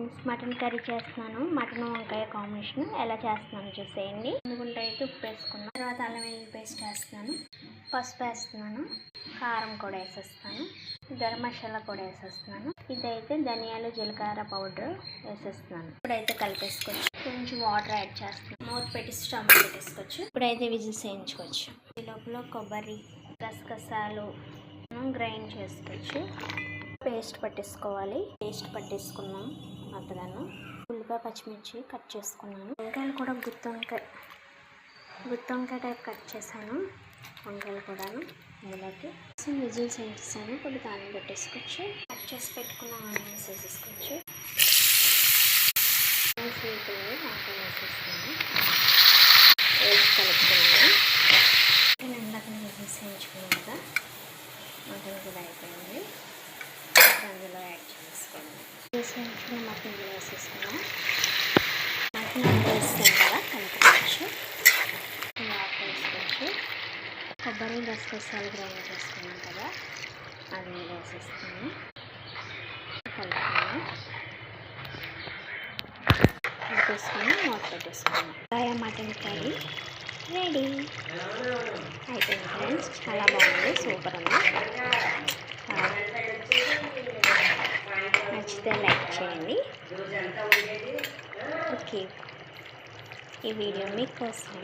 Friends, mutton curry చేస్తున్నాను. Mutton వంకాయ combination ఎలా చేస్తున్నాను చూసేయండి. ఎందుకంటే అయితే ఉప్పు వేసుకున్నాను, తర్వాత అల్లం వెల్లుల్లి పేస్ట్ వేస్తున్నాను, పసుపు వేస్తున్నాను, కారం కూడా వేసేస్తాను, గరం మసాలా కూడా వేసేస్తున్నాను. ఇదైతే ధనియాలు జీలకర్ర పౌడర్ వేసేస్తున్నాను. ఇప్పుడైతే కలిపేసుకోవచ్చు. కొంచెం వాటర్ యాడ్ చేస్తున్నాను. మూత పెట్టి స్టవ్ పెట్టేసుకోవచ్చు. ఇప్పుడైతే విజిల్స్ వేయించుకోవచ్చు. ఈ లోపల కొబ్బరి గసగసాలు గ్రైండ్ చేసుకోవచ్చు. పేస్ట్ పట్టేసుకోవాలి. పేస్ట్ పట్టేసుకున్నాం. అతను ఉల్లిపాయ పచ్చిమిర్చి కట్ చేసుకున్నాను. వంకాయలు కూడా గుత్తి వంకాయ టైప్ కట్ చేశాను. వంకాయలు కూడా ఇందులోకి విజిల్స్ వేసేసాను. కొద్ది తానం పెట్టేసుకోవచ్చు. కట్ చేసి పెట్టుకున్న ఆనియన్స్ వేసేసుకోవచ్చు. వంకాయలు వేసేస్తాను. వేసి కలుపుకున్నాను. నేను ఇందాక విజిల్స్ వేయించుకున్నాను కదా, మటన్ కూడా అయిపోయింది. అందులో యాడ్ చేసుకోండి. వేసుకున్న మటన్ కూడా వేసేసుకున్నాం. మటన్ వేస్తాం కదా, కలుపుకోవచ్చు. వాటర్ వేసుకోవచ్చు. కొబ్బరి గసగసాలు గ్రైండ్ చేసుకున్నాం కదా, అది వేసేస్తాను. కలుపుకున్నాం. వేసుకుని మూత పెట్టేసుకున్నాం. మటన్ కర్రీ రెడీ అయిపోయింది ఫ్రెండ్స్. చాలా బాగుంది, సూపర్ ఉంది. నచ్చితే లైక్ చేయండి. ఓకే, ఈ వీడియో మీకోసం.